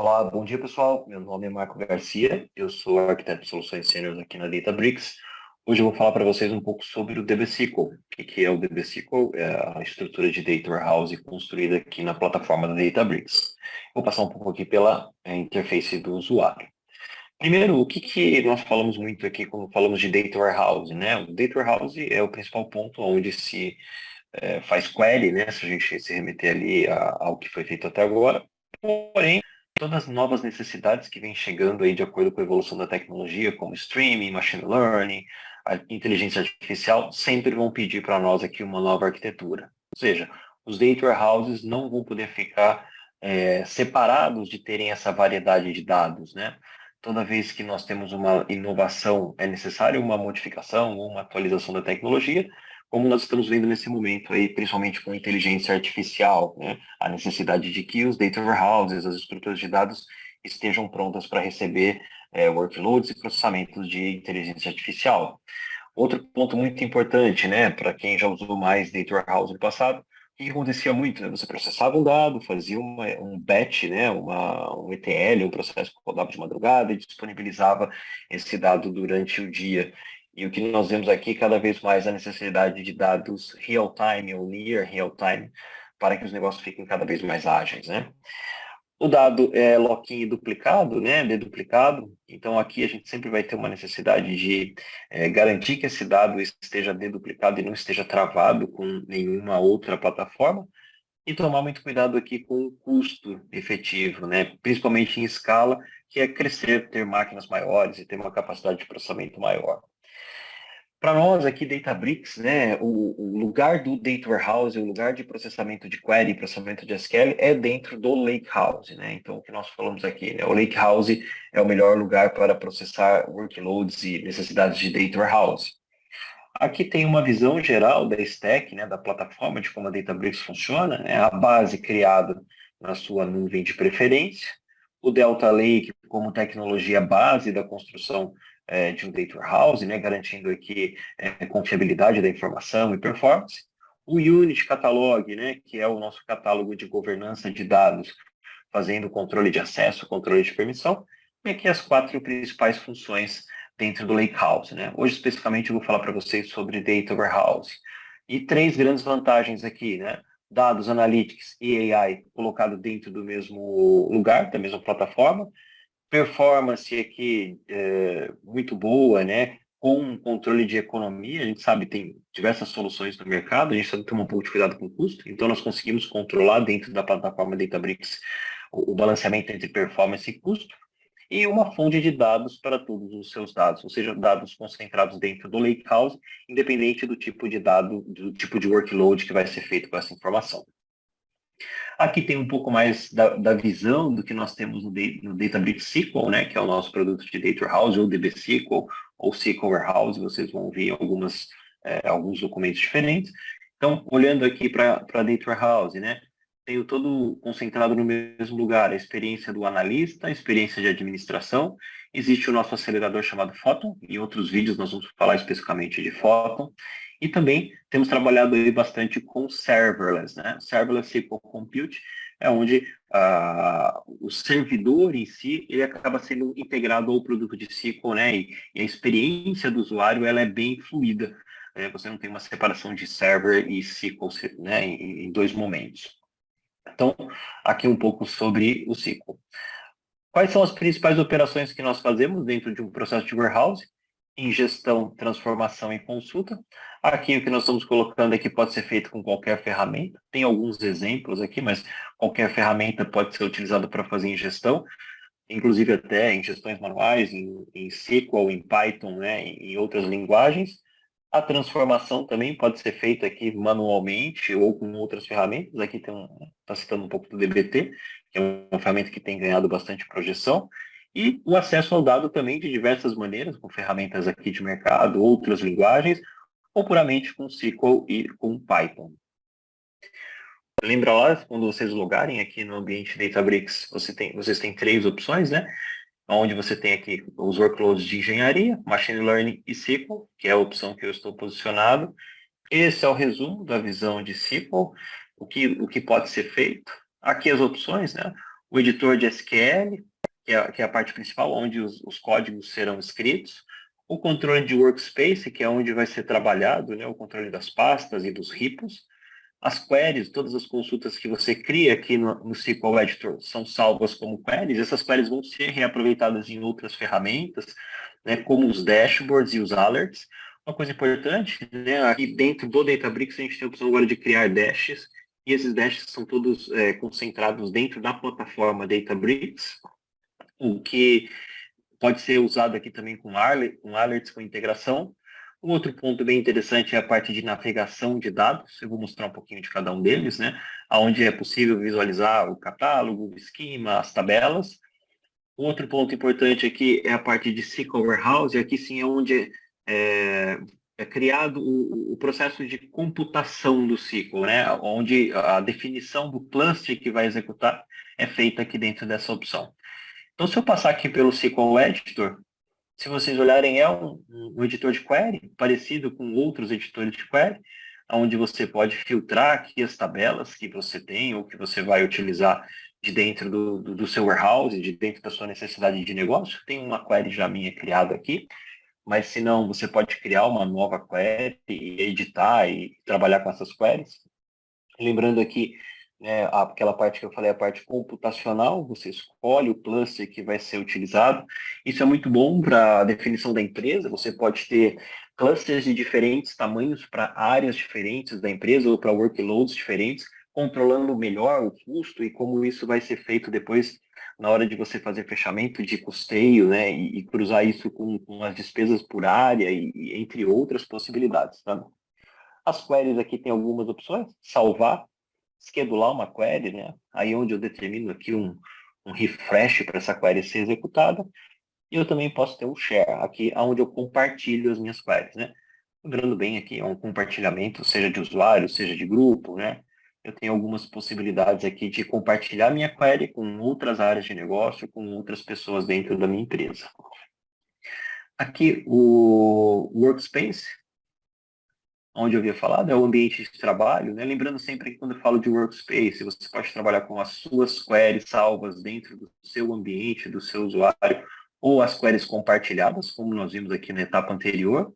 Olá, bom dia pessoal. Meu nome é Marco Garcia, eu sou arquiteto de soluções sênior aqui na Databricks. Hoje eu vou falar para vocês um pouco sobre o DB-SQL. O que é o DB-SQL? É a estrutura de Data Warehouse construída aqui na plataforma da Databricks. Vou passar um pouco aqui pela interface do usuário. Primeiro, o que nós falamos muito aqui quando falamos de Data Warehouse, né? O Data Warehouse é o principal ponto onde se faz query, né? Se a gente se remeter ali ao que foi feito até agora. Porém, todas as novas necessidades que vêm chegando aí de acordo com a evolução da tecnologia, como streaming, machine learning, a inteligência artificial, sempre vão pedir para nós aqui uma nova arquitetura. Ou seja, os data warehouses não vão poder ficar separados de terem essa variedade de dados, né? Toda vez que nós temos uma inovação, é necessária uma modificação ou uma atualização da tecnologia, como nós estamos vendo nesse momento aí, principalmente com inteligência artificial, né? A necessidade de que os data warehouses, as estruturas de dados, estejam prontas para receber workloads e processamentos de inteligência artificial. Outro ponto muito importante, né, para quem já usou mais data warehouse no passado, o que acontecia muito, né? Você processava um dado, fazia um batch, né, um ETL, um processo que rodava de madrugada e disponibilizava esse dado durante o dia. E o que nós vemos aqui, cada vez mais a necessidade de dados real-time ou near real-time, para que os negócios fiquem cada vez mais ágeis, né? O dado é lock-in duplicado, né, deduplicado, então aqui a gente sempre vai ter uma necessidade de garantir que esse dado esteja deduplicado e não esteja travado com nenhuma outra plataforma, e tomar muito cuidado aqui com o custo efetivo, né, principalmente em escala, que é crescer, ter máquinas maiores e ter uma capacidade de processamento maior. Para nós aqui, Databricks, né, o lugar do Data Warehouse, o lugar de processamento de query, processamento de SQL é dentro do Lakehouse, né? Então, o que nós falamos aqui, né, o Lakehouse é o melhor lugar para processar workloads e necessidades de Data Warehouse. Aqui tem uma visão geral da stack, né, da plataforma, de como a Databricks funciona, né, a base criada na sua nuvem de preferência, o Delta Lake como tecnologia base da construção de um data warehouse, né, garantindo aqui confiabilidade da informação e performance, o Unity Catalog, né, que é o nosso catálogo de governança de dados, fazendo controle de acesso, controle de permissão, e aqui as quatro principais funções dentro do Lakehouse, né? Hoje, especificamente, eu vou falar para vocês sobre Data Warehouse. E três grandes vantagens aqui, né? Dados, Analytics e AI colocado dentro do mesmo lugar, da mesma plataforma. Performance aqui muito boa, né? Com um controle de economia, a gente sabe tem diversas soluções no mercado, a gente tem que tomar um pouco de cuidado com o custo, então nós conseguimos controlar dentro da plataforma Databricks o balanceamento entre performance e custo, e uma fonte de dados para todos os seus dados, ou seja, dados concentrados dentro do Lakehouse, independente do tipo de dado, do tipo de workload que vai ser feito com essa informação. Aqui tem um pouco mais da visão do que nós temos no Databricks SQL, né, que é o nosso produto de Data Warehouse, ou DB-SQL, ou SQL Warehouse, vocês vão ver alguns documentos diferentes. Então, olhando aqui para Data Warehouse, né, tenho todo concentrado no mesmo lugar, a experiência do analista, a experiência de administração. Existe o nosso acelerador chamado Photon, em outros vídeos nós vamos falar especificamente de Photon. E também temos trabalhado aí bastante com serverless, né? Serverless SQL Compute é onde o servidor em si ele acaba sendo integrado ao produto de SQL, né? E a experiência do usuário ela é bem fluida. Né? Você não tem uma separação de server e SQL, né? Em dois momentos. Então, aqui um pouco sobre o SQL. Quais são as principais operações que nós fazemos dentro de um processo de warehouse? Ingestão, transformação e consulta. Aqui o que nós estamos colocando aqui pode ser feito com qualquer ferramenta. Tem alguns exemplos aqui, mas qualquer ferramenta pode ser utilizada para fazer ingestão, inclusive até ingestões manuais em SQL, em Python, né, em outras linguagens. A transformação também pode ser feita aqui manualmente ou com outras ferramentas. Aqui está citando um pouco do DBT, que é uma ferramenta que tem ganhado bastante projeção. E o acesso ao dado também de diversas maneiras, com ferramentas aqui de mercado, outras linguagens, ou puramente com SQL e com Python. Lembra lá, quando vocês logarem aqui no ambiente Databricks, vocês têm três opções, né? Onde você tem aqui os workloads de engenharia, machine learning e SQL, que é a opção que eu estou posicionado. Esse é o resumo da visão de SQL, o que pode ser feito. Aqui as opções, né? o editor de SQL, que é a parte principal, onde os códigos serão escritos, o controle de workspace, que é onde vai ser trabalhado, né, o controle das pastas e dos repos, as queries, todas as consultas que você cria aqui no SQL Editor são salvas como queries, essas queries vão ser reaproveitadas em outras ferramentas, né, como os dashboards e os alerts. Uma coisa importante, né, aqui dentro do Databricks a gente tem a opção agora de criar dashes, e esses dashes são todos concentrados dentro da plataforma Databricks, o que pode ser usado aqui também com alerts, com integração. Um outro ponto bem interessante é a parte de navegação de dados. Eu vou mostrar um pouquinho de cada um deles, né? Onde é possível visualizar o catálogo, o esquema, as tabelas. Outro ponto importante aqui é a parte de SQL Warehouse, e aqui sim é onde é criado o processo de computação do SQL, né? Onde a definição do cluster que vai executar é feita aqui dentro dessa opção. Então, se eu passar aqui pelo SQL Editor, se vocês olharem, é um editor de query, parecido com outros editores de query, onde você pode filtrar aqui as tabelas que você tem ou que você vai utilizar de dentro do seu warehouse, de dentro da sua necessidade de negócio. Tem uma query já minha criada aqui, mas se não, você pode criar uma nova query e editar e trabalhar com essas queries. Lembrando aqui, né, aquela parte que eu falei, a parte computacional, você escolhe o cluster que vai ser utilizado. Isso é muito bom para a definição da empresa. Você pode ter clusters de diferentes tamanhos para áreas diferentes da empresa ou para workloads diferentes, controlando melhor o custo e como isso vai ser feito depois na hora de você fazer fechamento de custeio, né, e cruzar isso com as despesas por área e entre outras possibilidades, tá? As queries aqui tem algumas opções, salvar, schedular uma query, né? Aí onde eu determino aqui um refresh para essa query ser executada. E eu também posso ter um share, aqui onde eu compartilho as minhas queries, né? Lembrando bem aqui, é um compartilhamento, seja de usuário, seja de grupo, né? Eu tenho algumas possibilidades aqui de compartilhar minha query com outras áreas de negócio, com outras pessoas dentro da minha empresa. Aqui, o Workspace, onde eu havia falado, é o ambiente de trabalho, né? Lembrando sempre que quando eu falo de workspace, você pode trabalhar com as suas queries salvas dentro do seu ambiente, do seu usuário, ou as queries compartilhadas, como nós vimos aqui na etapa anterior.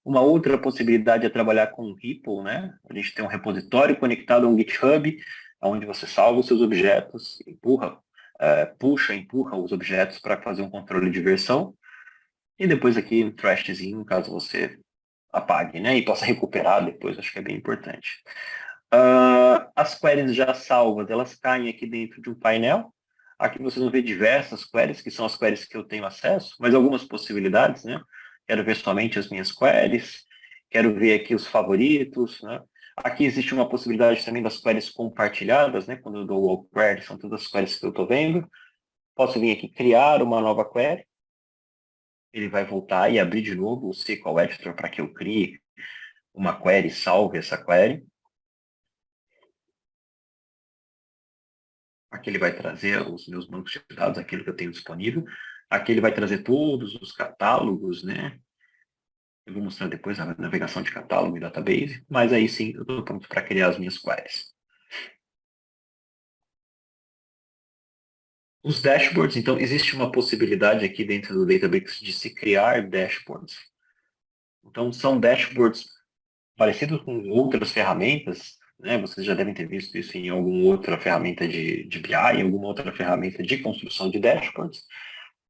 Uma outra possibilidade é trabalhar com um repo, né? A gente tem um repositório conectado a um GitHub, onde você salva os seus objetos, empurra os objetos para fazer um controle de versão. E depois aqui um trashzinho, caso você apague, né? E possa recuperar depois, acho que é bem importante. As queries já salvas, elas caem aqui dentro de um painel. Aqui vocês vão ver diversas queries, que são as queries que eu tenho acesso, mas algumas possibilidades, né? Quero ver somente as minhas queries, quero ver aqui os favoritos, né? Aqui existe uma possibilidade também das queries compartilhadas, né? Quando eu dou o all query, são todas as queries que eu estou vendo. Posso vir aqui criar uma nova query. Ele vai voltar e abrir de novo o SQL Editor para que eu crie uma query, salve essa query. Aqui ele vai trazer os meus bancos de dados, aquilo que eu tenho disponível. Aqui ele vai trazer todos os catálogos, né? Eu vou mostrar depois a navegação de catálogo e database, mas aí sim eu estou pronto para criar as minhas queries. Os dashboards, então, existe uma possibilidade aqui dentro do Databricks de se criar dashboards. Então, são dashboards parecidos com outras ferramentas, né? Vocês já devem ter visto isso em alguma outra ferramenta de BI, em alguma outra ferramenta de construção de dashboards.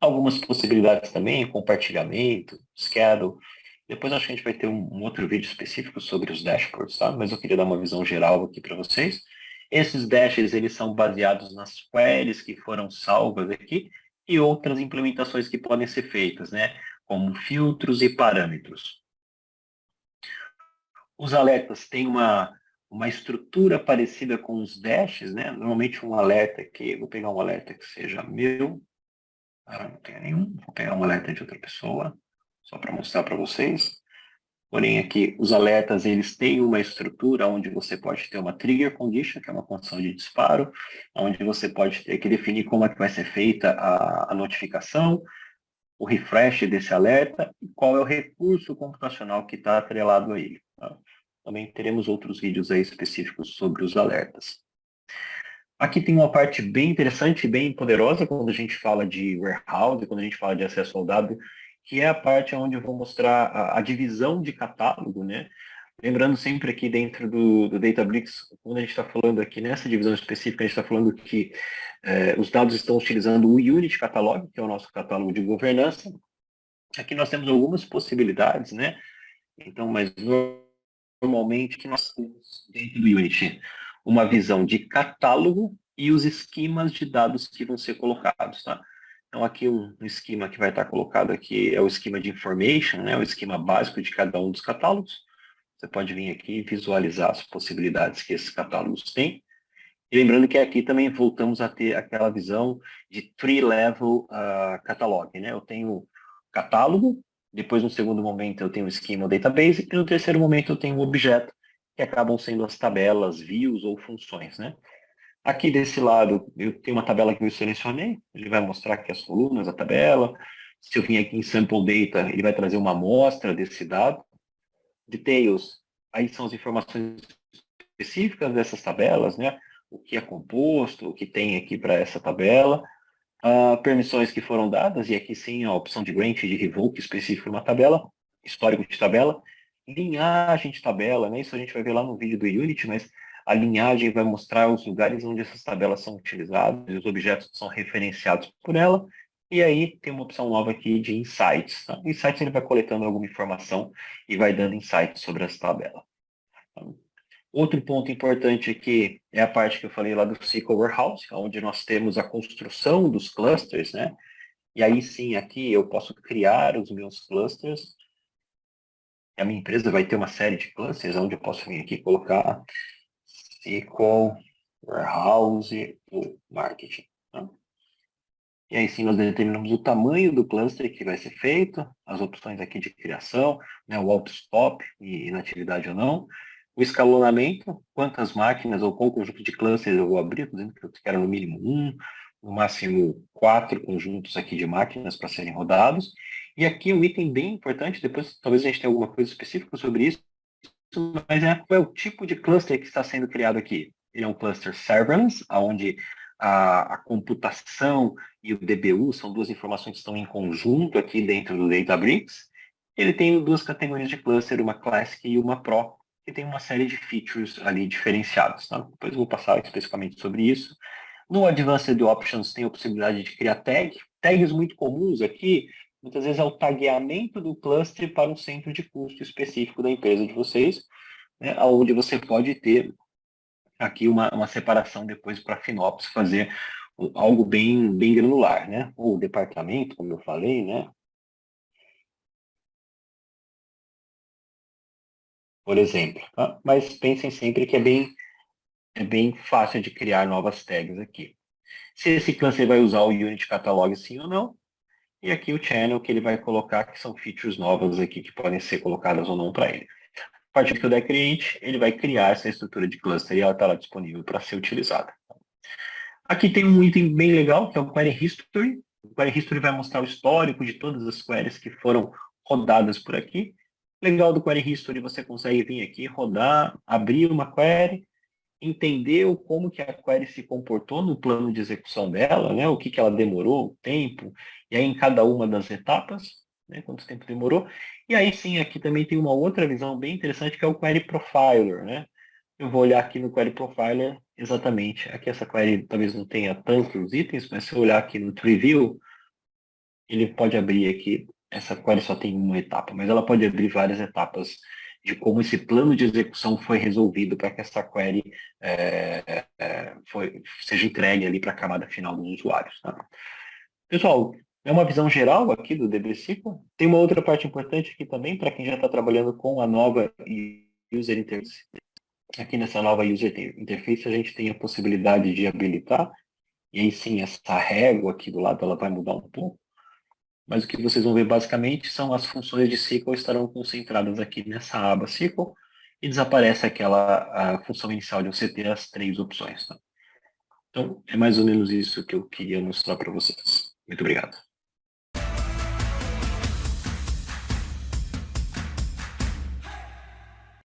Algumas possibilidades também, compartilhamento, schedule. Depois acho que a gente vai ter um outro vídeo específico sobre os dashboards, tá? Mas eu queria dar uma visão geral aqui para vocês. Esses dashes, eles são baseados nas queries que foram salvas aqui e outras implementações que podem ser feitas, né? Como filtros e parâmetros. Os alertas têm uma estrutura parecida com os dashes, né? Normalmente um alerta aqui, vou pegar um alerta que seja meu, não tenho nenhum, vou pegar um alerta de outra pessoa, só para mostrar para vocês. Porém, aqui, os alertas, eles têm uma estrutura onde você pode ter uma trigger condition, que é uma condição de disparo, onde você pode ter que definir como é que vai ser feita a notificação, o refresh desse alerta e qual é o recurso computacional que está atrelado a ele. Tá? Também teremos outros vídeos aí específicos sobre os alertas. Aqui tem uma parte bem interessante, bem poderosa quando a gente fala de warehouse, quando a gente fala de acesso ao dado, que é a parte onde eu vou mostrar a divisão de catálogo, né? Lembrando sempre aqui dentro do Databricks, quando a gente está falando aqui nessa divisão específica, a gente está falando que os dados estão utilizando o Unit Catalog, que é o nosso catálogo de governança. Aqui nós temos algumas possibilidades, né? Então, mas normalmente que nós temos dentro do Unity uma visão de catálogo e os esquemas de dados que vão ser colocados, tá? Então aqui um esquema que vai estar colocado aqui é o esquema de information, né? O esquema básico de cada um dos catálogos. Você pode vir aqui e visualizar as possibilidades que esses catálogos têm. E lembrando que aqui também voltamos a ter aquela visão de three-level catalog, né? Eu tenho catálogo, depois no segundo momento eu tenho o schema database, e no terceiro momento eu tenho o objeto, que acabam sendo as tabelas, views ou funções, né? Aqui desse lado eu tenho uma tabela que eu selecionei, ele vai mostrar aqui as colunas, a tabela. Se eu vim aqui em sample data, ele vai trazer uma amostra desse dado. Details, aí são as informações específicas dessas tabelas, né? O que é composto, o que tem aqui para essa tabela, permissões que foram dadas, e aqui sim a opção de grant, de revoke específico de uma tabela, histórico de tabela, linhagem de tabela, né? Isso a gente vai ver lá no vídeo do Unity, mas a linhagem vai mostrar os lugares onde essas tabelas são utilizadas e os objetos são referenciados por ela. E aí tem uma opção nova aqui de insights. Tá? Insights ele vai coletando alguma informação e vai dando insights sobre essa tabela. Tá? Outro ponto importante aqui é a parte que eu falei lá do SQL Warehouse, onde nós temos a construção dos clusters, né? E aí sim, aqui eu posso criar os meus clusters. A minha empresa vai ter uma série de clusters, onde eu posso vir aqui e colocar SQL Warehouse ou Marketing. Tá? E aí sim nós determinamos o tamanho do cluster que vai ser feito, as opções aqui de criação, né, o auto-stop e inatividade ou não, o escalonamento, quantas máquinas ou qual conjunto de clusters eu vou abrir, dizendo que eu quero no mínimo um, no máximo 4 conjuntos aqui de máquinas para serem rodados. E aqui um item bem importante, depois talvez a gente tenha alguma coisa específica sobre isso, mas qual é o tipo de cluster que está sendo criado aqui? Ele é um cluster serverless, onde a computação e o DBU são duas informações que estão em conjunto aqui dentro do Databricks. Ele tem duas categorias de cluster, uma Classic e uma Pro, que tem uma série de features ali diferenciados. Tá? Depois eu vou passar especificamente sobre isso. No Advanced Options tem a possibilidade de criar tags muito comuns aqui, muitas vezes é o tagueamento do cluster para um centro de custo específico da empresa de vocês, né, onde você pode ter aqui uma separação depois para a FinOps fazer algo bem granular, né? Ou o departamento, como eu falei, né? Por exemplo. Tá? Mas pensem sempre que é bem fácil de criar novas tags aqui. Se esse cluster vai usar o Unity Catalog sim ou não, e aqui o channel que ele vai colocar, que são features novas aqui que podem ser colocadas ou não para ele. A partir que eu der create, ele vai criar essa estrutura de cluster e ela está lá disponível para ser utilizada. Aqui tem um item bem legal, que é o Query History. O Query History vai mostrar o histórico de todas as queries que foram rodadas por aqui. Legal do Query History, você consegue vir aqui, rodar, abrir uma query, entender como que a query se comportou no plano de execução dela, né? O que ela demorou, o tempo, e aí em cada uma das etapas, né? Quanto tempo demorou. E aí sim, aqui também tem uma outra visão bem interessante, que é o Query Profiler, né? Eu vou olhar aqui no Query Profiler, exatamente. Aqui essa query talvez não tenha tantos itens, mas se eu olhar aqui no Preview, ele pode abrir aqui, essa query só tem uma etapa, mas ela pode abrir várias etapas de como esse plano de execução foi resolvido para que essa query seja entregue ali para a camada final dos usuários. Tá? Pessoal, é uma visão geral aqui do DB5. Tem uma outra parte importante aqui também, para quem já está trabalhando com a nova User Interface. Aqui nessa nova User Interface a gente tem a possibilidade de habilitar, e aí sim, essa régua aqui do lado ela vai mudar um pouco, mas o que vocês vão ver basicamente são as funções de SQL estarão concentradas aqui nessa aba SQL e desaparece aquela a função inicial de você ter as três opções. Tá? Então, é mais ou menos isso que eu queria mostrar para vocês. Muito obrigado.